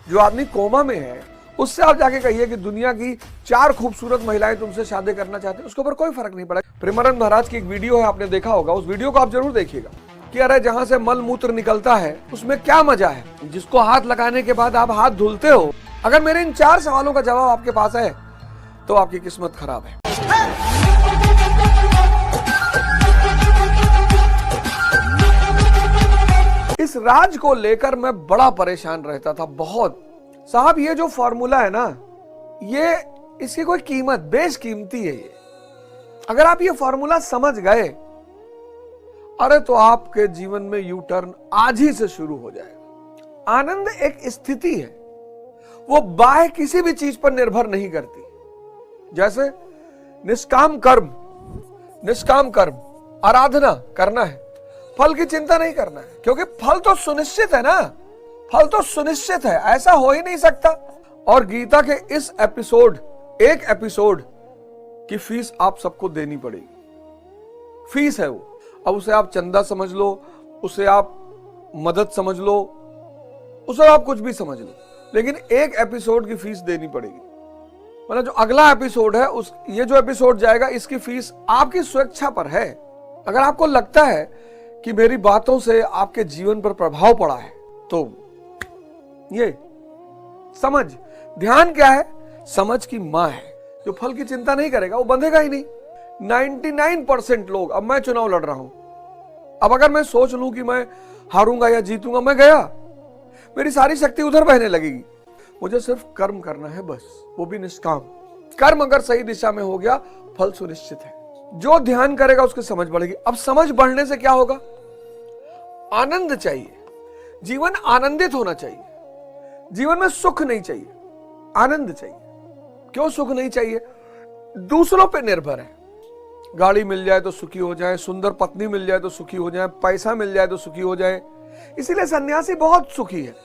जो आदमी कोमा में है उससे आप जाके कहिए कि दुनिया की 4 खूबसूरत महिलाएं तुमसे शादी करना चाहती हैं, उसके ऊपर कोई फर्क नहीं पड़ा। प्रेमानंद महाराज की एक वीडियो है, आपने देखा होगा, उस वीडियो को आप जरूर देखिएगा कि अरे जहां से मल मूत्र निकलता है उसमें क्या मजा है, जिसको हाथ लगाने के बाद आप हाथ धुलते हो। अगर मेरे इन 4 सवालों का जवाब आपके पास है तो आपकी किस्मत खराब है। इस राज को लेकर मैं बड़ा परेशान रहता था, बहुत। साहब ये जो फॉर्मूला है ना, ये इसकी कोई कीमत, बेशकीमती है ये। अगर आप ये फॉर्मूला समझ गए, अरे तो आपके जीवन में यू टर्न आज ही से शुरू हो जाएगा। आनंद एक स्थिति है, वो बाह्य किसी भी चीज पर निर्भर नहीं करती। जैसे निष्काम कर्म आराधना करना है, फल की चिंता नहीं करना है, क्योंकि फल तो सुनिश्चित है ना, फल तो सुनिश्चित है, ऐसा हो ही नहीं सकता। और गीता के इस एक एपिसोड की फीस आप सबको देनी पड़ेगी। फीस है वो। अब उसे आप चंदा समझ लो, उसे आप मदद समझ लो, उसे आप कुछ भी समझ लो, लेकिन एक एपिसोड की फीस देनी पड़ेगी। मतलब जो अगला एपिसोड है, ये जो एपिसोड जाएगा, इसकी फीस आपकी स्वेच्छा पर है। अगर आपको लगता है कि मेरी बातों से आपके जीवन पर प्रभाव पड़ा है, तो ये समझ, ध्यान क्या है, समझ की मां है। जो फल की चिंता नहीं करेगा वो बंधेगा ही नहीं। 99% लोग, अब मैं चुनाव लड़ रहा हूं, अब अगर मैं सोच लूं कि मैं हारूंगा या जीतूंगा, मैं गया, मेरी सारी शक्ति उधर बहने लगेगी। मुझे सिर्फ कर्म करना है बस, वो भी निष्काम कर्म। अगर सही दिशा में हो गया, फल सुनिश्चित है। जो ध्यान करेगा उसकी समझ बढ़ेगी। अब समझ बढ़ने से क्या होगा? आनंद चाहिए, जीवन आनंदित होना चाहिए। जीवन में सुख नहीं चाहिए, आनंद चाहिए। क्यों सुख नहीं चाहिए? दूसरों पे निर्भर है। गाड़ी मिल जाए तो सुखी हो जाए, सुंदर पत्नी मिल जाए तो सुखी हो जाए, पैसा मिल जाए तो सुखी हो जाए। इसीलिए सन्यासी बहुत सुखी है,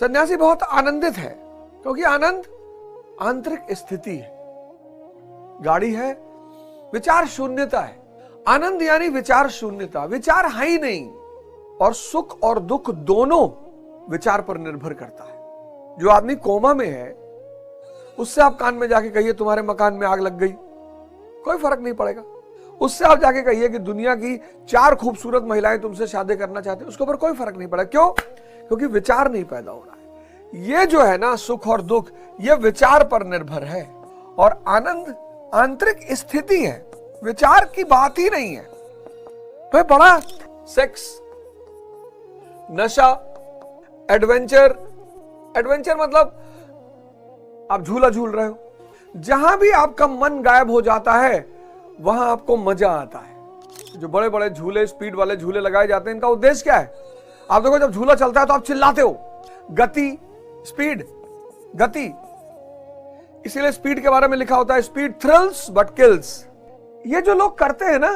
सन्यासी बहुत आनंदित है, क्योंकि आनंद आंतरिक स्थिति है। गाड़ी है, विचार शून्यता है। आनंद यानी विचार शून्यता, विचार है ही नहीं। और सुख और दुख दोनों विचार पर निर्भर करता है। जो आदमी कोमा में है उससे आप कान में जाके कहिए तुम्हारे मकान में आग लग गई, कोई फर्क नहीं पड़ेगा। उससे आप जाके कहिए कि दुनिया की 4 खूबसूरत महिलाएं तुमसे शादी करना चाहती हैं, उसके ऊपर कोई फर्क नहीं पड़ेगा। क्यों? क्योंकि विचार नहीं पैदा हो रहा है। ये जो है ना, सुख और दुख, ये विचार पर निर्भर है। और आनंद आंतरिक स्थिति है, विचार की बात ही नहीं है। तो बड़ा सेक्स, नशा, एडवेंचर मतलब आप झूला झूल रहे हो, जहां भी आपका मन गायब हो जाता है वहां आपको मजा आता है। जो बड़े बड़े झूले, स्पीड वाले झूले लगाए जाते हैं, इनका उद्देश्य क्या है? आप देखो, जब झूला चलता है तो आप चिल्लाते हो, गति, स्पीड, गति। इसीलिए स्पीड के बारे में लिखा होता है, स्पीड थ्रिल्स बट किल्स। ये जो लोग करते हैं ना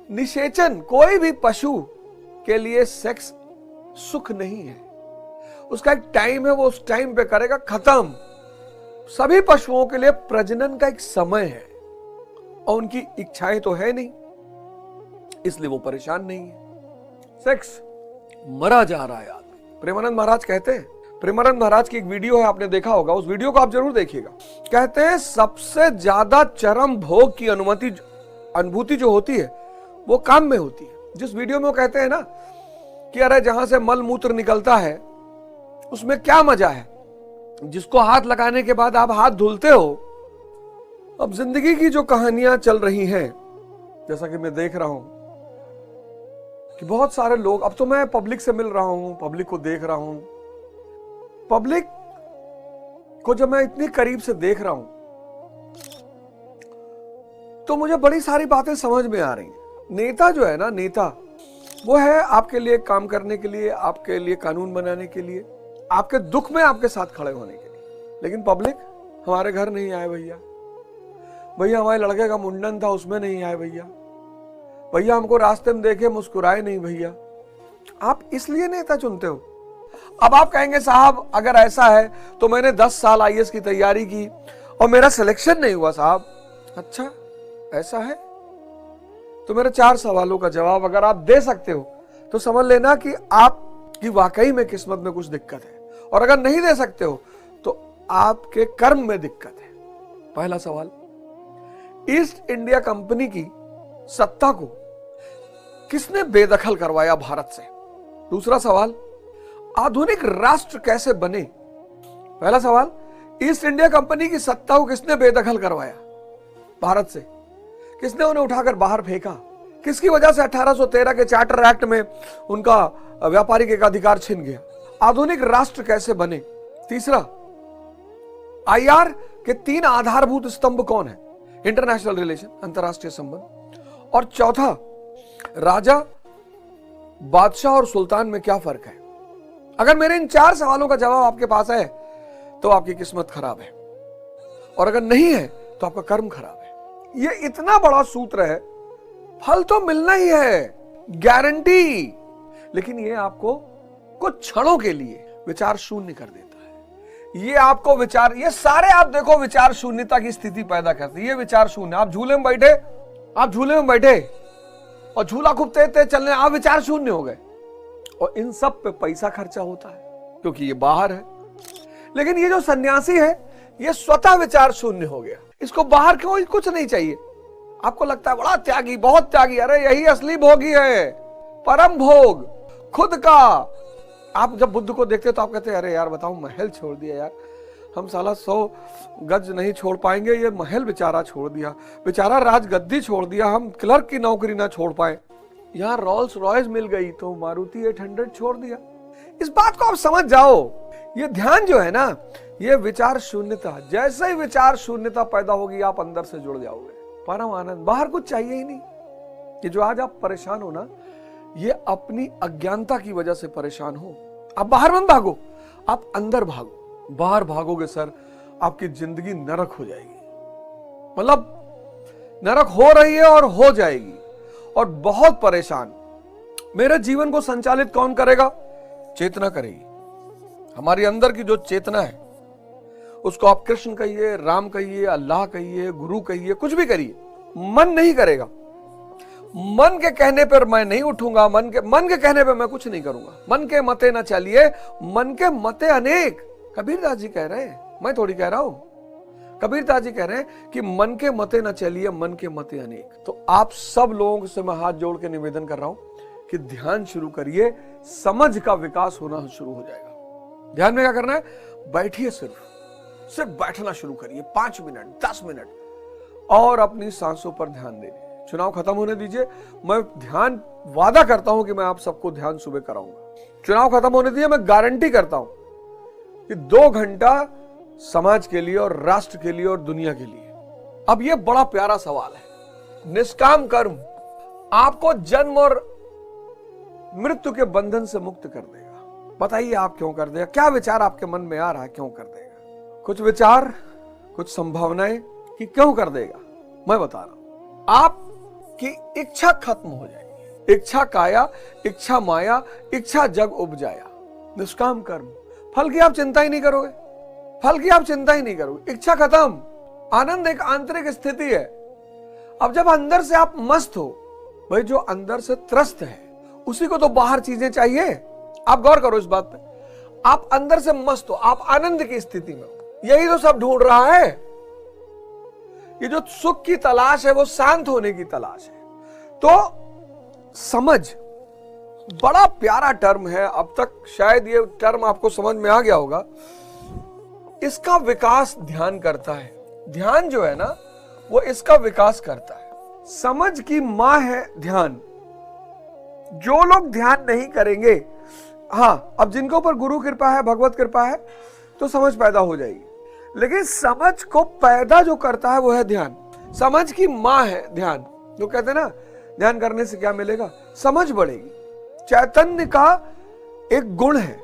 निषेचन, कोई भी पशु के लिए सेक्स सुख नहीं है। उसका एक टाइम है, वो उस टाइम पे करेगा, खत्म। सभी पशुओं के लिए प्रजनन का एक समय है और उनकी इच्छाएं तो है नहीं, इसलिए वो परेशान नहीं है। सेक्स मरा जा रहा है आदमी। प्रेमानंद महाराज कहते हैं, प्रेमानंद महाराज की एक वीडियो है, आपने देखा होगा, उस वीडियो को आप जरूर देखिएगा। कहते हैं सबसे ज्यादा चरम भोग की अनुभूति जो होती है वो काम में होती है। जिस वीडियो में वो कहते हैं ना कि अरे जहां से मल मूत्र निकलता है उसमें क्या मजा है, जिसको हाथ लगाने के बाद आप हाथ धुलते हो। अब जिंदगी की जो कहानियां चल रही हैं, जैसा कि मैं देख रहा हूं कि बहुत सारे लोग, अब तो मैं पब्लिक से मिल रहा हूं, पब्लिक को देख रहा हूं, पब्लिक को जब मैं इतनी करीब से देख रहा हूं तो मुझे बड़ी सारी बातें समझ में आ रही हैं। नेता जो है ना, नेता वो है आपके लिए काम करने के लिए, आपके लिए कानून बनाने के लिए, आपके दुख में आपके साथ खड़े होने के लिए। लेकिन पब्लिक, हमारे घर नहीं आए भैया, भैया हमारे लड़के का मुंडन था उसमें नहीं आए भैया, भैया हमको रास्ते में देखे मुस्कुराए नहीं भैया। आप इसलिए नेता चुनते हो। अब आप कहेंगे साहब अगर ऐसा है तो मैंने 10 साल आईएएस की तैयारी की और मेरा सिलेक्शन नहीं हुआ साहब। अच्छा ऐसा है तो मेरे 4 सवालों का जवाब अगर आप दे सकते हो तो समझ लेना कि आपकी वाकई में किस्मत में कुछ दिक्कत है। और अगर नहीं दे सकते हो तो आपके कर्म में दिक्कत है। पहला सवाल, ईस्ट इंडिया कंपनी की सत्ता को किसने बेदखल करवाया भारत से? दूसरा सवाल, आधुनिक राष्ट्र कैसे बने? पहला सवाल, ईस्ट इंडिया कंपनी की सत्ता को किसने बेदखल करवाया भारत से? किसने उन्हें उठाकर बाहर फेंका? किसकी वजह से 1813 के चार्टर एक्ट में उनका व्यापारिक एकाधिकार छिन गया? आधुनिक राष्ट्र कैसे बने? तीसरा, आईआर के 3 आधारभूत स्तंभ कौन है? इंटरनेशनल रिलेशन, अंतरराष्ट्रीय संबंध। और चौथा, राजा, बादशाह और सुल्तान में क्या फर्क है? अगर मेरे इन 4 सवालों का जवाब आपके पास है तो आपकी किस्मत खराब है, और अगर नहीं है तो आपका कर्म खराब है। ये इतना बड़ा सूत्र है, फल तो मिलना ही है, गारंटी, लेकिन ये आपको कुछ क्षणों के लिए विचार शून्य कर देता है। ये आपको विचार, ये सारे आप देखो विचार शून्यता की स्थिति पैदा करते हैं। ये विचार शून्य, आप झूले में बैठे और झूला खूब तेज तेज चलने, आप विचार शून्य हो गए, और इन सब पे पैसा खर्चा होता है क्योंकि ये बाहर है। लेकिन ये जो सन्यासी है ये स्वतः विचार शून्य हो गया, इसको बाहर क्यों कुछ नहीं चाहिए। आपको लगता है बड़ा त्यागी, बहुत त्यागी, अरे यही असली भोगी है, परम भोग खुद का। आप जब बुद्ध को देखते तो आप कहते हैं अरे यार बताओ, महल छोड़ दिया यार, हम साला 100 गज नहीं छोड़ पाएंगे, ये महल बेचारा छोड़ दिया, बेचारा राजगद्दी छोड़ दिया, हम क्लर्क की नौकरी ना छोड़ पाए, यहाँ रोल्स रॉयस मिल गई तो मारुति 800 छोड़ दिया। इस बात को आप समझ जाओ। ये ध्यान जो है ना, ये विचार शून्यता, जैसे ही विचार शून्यता पैदा होगी आप अंदर से जुड़ जाओगे, परम आनंद, बाहर कुछ चाहिए ही नहीं। ये जो आज आप परेशान हो ना, ये अपनी अज्ञानता की वजह से परेशान हो। आप बाहर मत भागो, आप अंदर भागो। बाहर भागोगे सर, आपकी जिंदगी नरक हो जाएगी, मतलब नरक हो रही है और हो जाएगी, और बहुत परेशान। मेरे जीवन को संचालित कौन करेगा? चेतना करेगी। हमारी अंदर की जो चेतना है उसको आप कृष्ण कहिए, राम कहिए, अल्लाह कहिए, गुरु कहिए, कुछ भी करिए, मन नहीं करेगा। मन के कहने पर मैं नहीं उठूंगा, मन के कहने पर मैं कुछ नहीं करूंगा। मन के मते न चलिए, मन के मते अनेक, कबीरदास जी कह रहे हैं, मैं थोड़ी कह रहा हूं। कबीरदास जी कह रहे हैं कि मन के मते न चलिए, मन के मते अनेक। तो आप सब लोगों से मैं हाथ जोड़ के निवेदन कर रहा हूं कि ध्यान शुरू करिए, समझ का विकास होना शुरू हो जाएगा। ध्यान में क्या करना है? बैठिए, सिर्फ बैठना शुरू करिए, 5 मिनट 10 मिनट, और अपनी सांसों पर ध्यान दीजिए। चुनाव खत्म होने दीजिए, मैं ध्यान वादा करता हूं कि मैं आप सबको ध्यान सुबह कराऊंगा। चुनाव खत्म होने दीजिए, मैं गारंटी करता हूं कि 2 घंटा समाज के लिए और राष्ट्र के लिए और दुनिया के लिए। अब यह बड़ा प्यारा सवाल है, निष्काम कर्म आपको जन्म और मृत्यु के बंधन से मुक्त कर देगा। बताइए आप क्यों कर देगा? क्या विचार आपके मन में आ रहा है, क्यों कर देगा? कुछ विचार, कुछ संभावनाएं कि क्यों कर देगा, मैं बता रहा हूं। आपकी इच्छा खत्म हो जाएगी। इच्छा काया, इच्छा माया, इच्छा जग उपजाया। निष्काम कर्म, फल की आप चिंता ही नहीं करोगे, फल की आप चिंता ही नहीं करोगे, इच्छा खत्म। आनंद एक आंतरिक स्थिति है। अब जब अंदर से आप मस्त हो, भाई जो अंदर से त्रस्त है उसी को तो बाहर चीजें चाहिए। आप गौर करो इस बात पे, आप अंदर से मस्त हो, आप आनंद की स्थिति में हो, यही तो सब ढूंढ रहा है। ये जो सुख की तलाश है वो शांत होने की तलाश है। तो समझ बड़ा प्यारा टर्म है, अब तक शायद ये टर्म आपको समझ में आ गया होगा। इसका विकास ध्यान करता है। ध्यान जो है ना, वो इसका विकास करता है। समझ की मां है ध्यान। जो लोग ध्यान नहीं करेंगे, हाँ, अब जिनके ऊपर गुरु कृपा है, भगवत कृपा है, तो समझ पैदा हो जाएगी। लेकिन समझ को पैदा जो करता है वो है ध्यान। समझ की मां है ध्यान। जो कहते हैं ना, ध्यान करने से क्या मिलेगा? समझ बढ़ेगी। चैतन्य का एक गुण है,